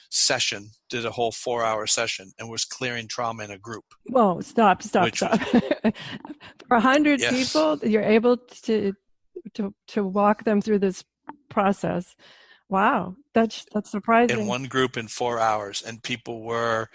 session, did a whole 4-hour session, and was clearing trauma in a group. Whoa, stop. For 100 Yes. people, you're able to walk them through this process. Wow, that's surprising. In one group in 4 hours, and people were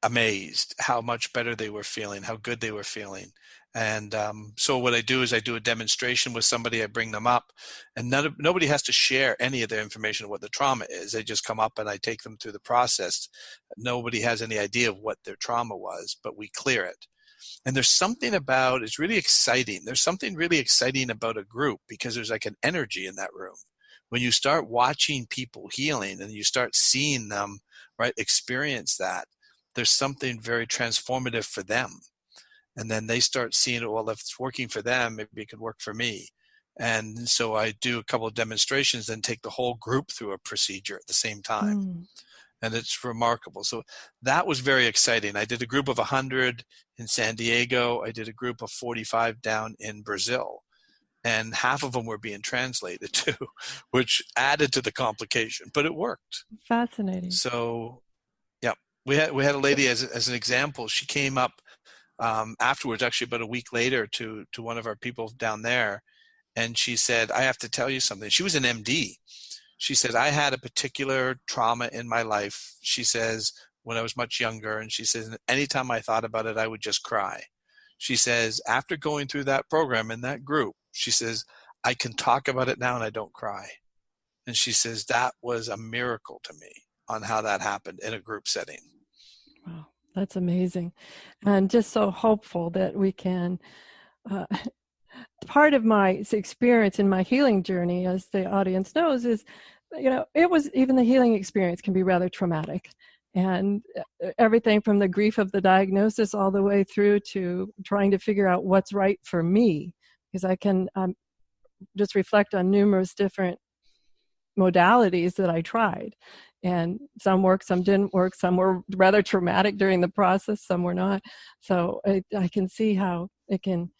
amazed how much better they were feeling, how good they were feeling. And so what I do is I do a demonstration with somebody, I bring them up, and nobody has to share any of their information of what the trauma is. They just come up and I take them through the process. Nobody has any idea of what their trauma was, but we clear it. And there's something about, it's really exciting. There's something really exciting about a group because there's like an energy in that room. When you start watching people healing and you start seeing them, right, experience that, there's something very transformative for them. And then they start seeing it, well, if it's working for them, maybe it could work for me. And so I do a couple of demonstrations, then take the whole group through a procedure at the same time. And it's remarkable. So that was very exciting. I did a group of 100 in San Diego. I did a group of 45 down in Brazil. And half of them were being translated too, which added to the complication, but it worked. Fascinating. So, yeah, we had a lady as an example. She came up afterwards, actually about a week later, to one of our people down there, and she said, I have to tell you something. She was an MD, She said, I had a particular trauma in my life, she says, when I was much younger. And she says, anytime I thought about it, I would just cry. She says, after going through that program in that group, she says, I can talk about it now and I don't cry. And she says, that was a miracle to me on how that happened in a group setting. Wow, that's amazing. And just so hopeful that we can, part of my experience in my healing journey, as the audience knows, is, it was, even the healing experience can be rather traumatic. And everything from the grief of the diagnosis all the way through to trying to figure out what's right for me, because I can just reflect on numerous different modalities that I tried. And some worked, some didn't work, some were rather traumatic during the process, some were not. So I can see how it can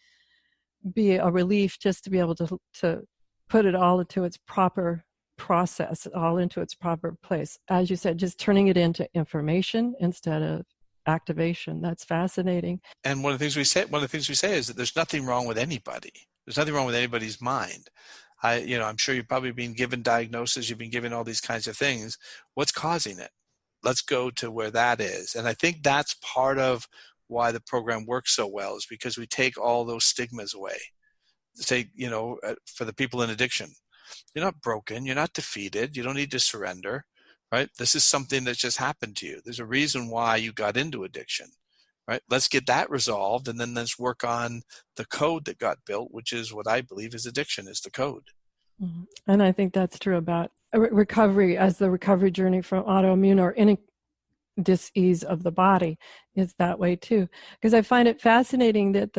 be a relief just to be able to put it all into its proper process, all into its proper place. As you said, just turning it into information instead of activation. That's fascinating. And one of the things we say is that there's nothing wrong with anybody. There's nothing wrong with anybody's mind. I'm sure you've probably been given diagnoses, you've been given all these kinds of things. What's causing it? Let's go to where that is. And I think that's part of why the program works so well, is because we take all those stigmas away. Say, for the people in addiction, you're not broken, you're not defeated, you don't need to surrender, right? This is something that just happened to you. There's a reason why you got into addiction, right? Let's get that resolved, and then let's work on the code that got built, which is what I believe is addiction, is the code. Mm-hmm. And I think that's true about recovery, as the recovery journey from autoimmune or any dis-ease of the body is that way too. Because I find it fascinating that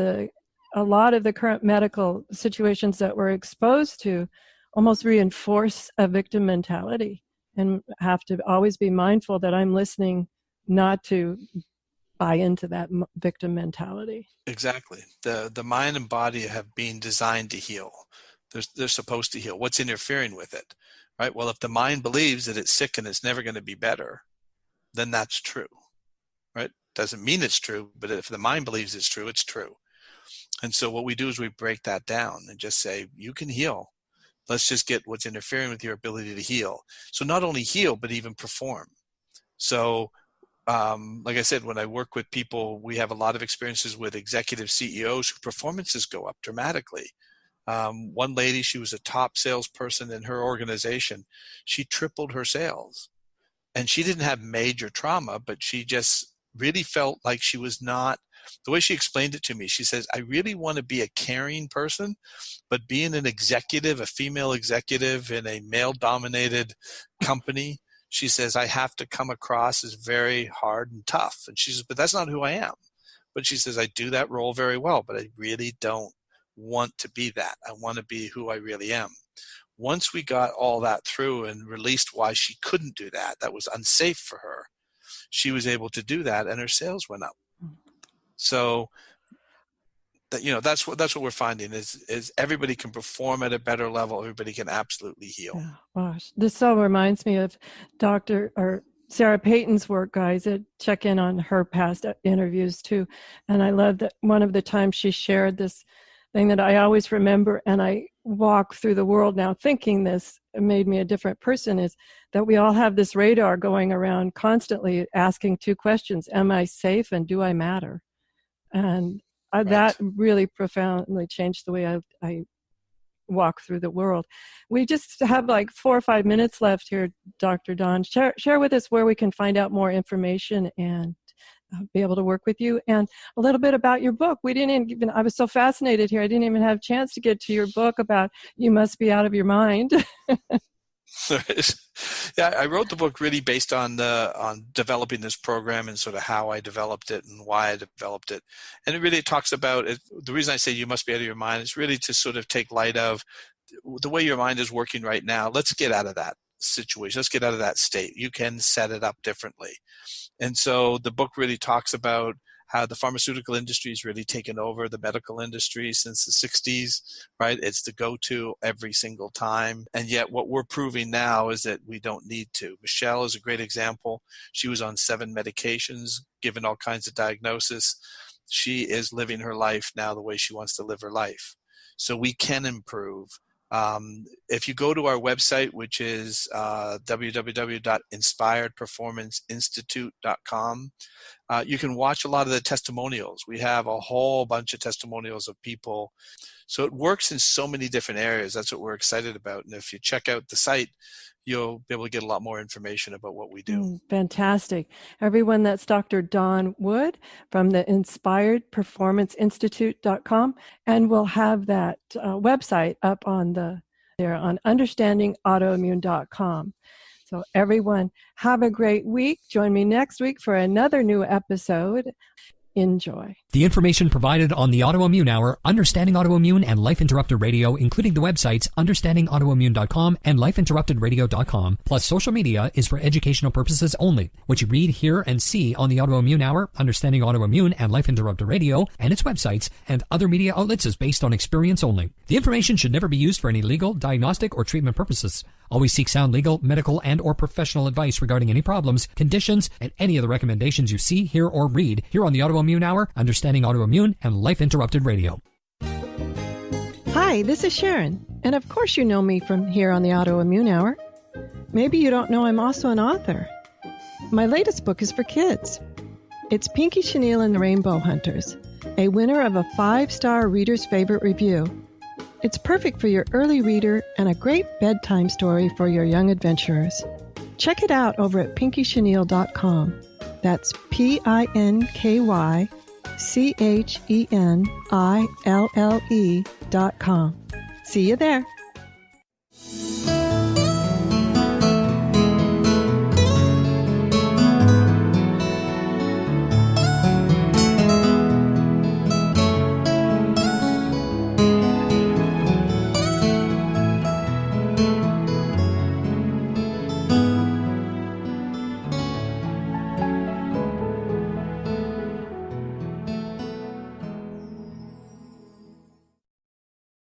a lot of the current medical situations that we're exposed to almost reinforce a victim mentality, and have to always be mindful that I'm listening not to buy into that victim mentality. Exactly. The mind and body have been designed to heal. They're supposed to heal. What's interfering with it, right? Well, if the mind believes that it's sick and it's never going to be better, then that's true, right? Doesn't mean it's true, but if the mind believes it's true, it's true. And so what we do is we break that down and just say, you can heal. Let's just get what's interfering with your ability to heal. So not only heal, but even perform. So like I said, when I work with people, we have a lot of experiences with executive CEOs whose performances go up dramatically. One lady, she was a top salesperson in her organization. She tripled her sales. And she didn't have major trauma, but she just really felt like she was not, the way she explained it to me, she says, I really want to be a caring person, but being an executive, a female executive in a male-dominated company, she says, I have to come across as very hard and tough. And she says, but that's not who I am. But she says, I do that role very well, but I really don't want to be that. I want to be who I really am. Once we got all that through and released why she couldn't do that, that was unsafe for her, she was able to do that, and her sales went up. So that's what we're finding is everybody can perform at a better level. Everybody can absolutely heal. Yeah, gosh, this so reminds me of Dr. or Sarah Payton's work, guys. Check in on her past interviews too. And I love that one of the times she shared this thing that I always remember, and I walk through the world now thinking this made me a different person, is that we all have this radar going around constantly asking two questions: am I safe and do I matter? And right. That really profoundly changed the way I walk through the world. We just have like 4 or 5 minutes left here, Dr. Dawn. Share with us where we can find out more information and be able to work with you, and a little bit about your book. I was so fascinated here, I didn't even have a chance to get to your book about You Must Be Out of Your Mind. Yeah, I wrote the book really based on developing this program and sort of how I developed it and why I developed it. And it really talks about it. The reason I say you must be out of your mind is really to sort of take light of the way your mind is working right now. Let's get out of that situation. Let's get out of that state. You can set it up differently. And so the book really talks about how the pharmaceutical industry has really taken over the medical industry since the 60s, right? It's the go-to every single time. And yet what we're proving now is that we don't need to. Michelle is a great example. She was on 7 medications, given all kinds of diagnosis. She is living her life now the way she wants to live her life. So we can improve If you go to our website, which is www.inspiredperformanceinstitute.com, you can watch a lot of the testimonials. We have a whole bunch of testimonials of people. So it works in so many different areas. That's what we're excited about. And if you check out the site, you'll be able to get a lot more information about what we do. Fantastic. Everyone, that's Dr. Dawn Wood from the InspiredPerformanceInstitute.com. And we'll have that website up on there on understandingautoimmune.com. So everyone, have a great week. Join me next week for another new episode. Enjoy. The information provided on the Autoimmune Hour, Understanding Autoimmune, and Life Interrupted Radio, including the websites understandingautoimmune.com and lifeinterruptedradio.com, plus social media, is for educational purposes only. What you read, hear, and see on the Autoimmune Hour, Understanding Autoimmune, and Life Interrupted Radio, and its websites, and other media outlets is based on experience only. The information should never be used for any legal, diagnostic, or treatment purposes. Always seek sound legal, medical, and or professional advice regarding any problems, conditions, and any of the recommendations you see, hear, or read here on the Autoimmune Hour, Understanding Autoimmune, and Life Interrupted Radio. Hi, this is Sharon, and of course you know me from here on the Autoimmune Hour. Maybe you don't know I'm also an author. My latest book is for kids. It's Pinky Chenille and the Rainbow Hunters, a winner of a 5-star Reader's Favorite Review. It's perfect for your early reader and a great bedtime story for your young adventurers. Check it out over at pinkychenille.com. That's PINKYCHENILLE.com. See you there.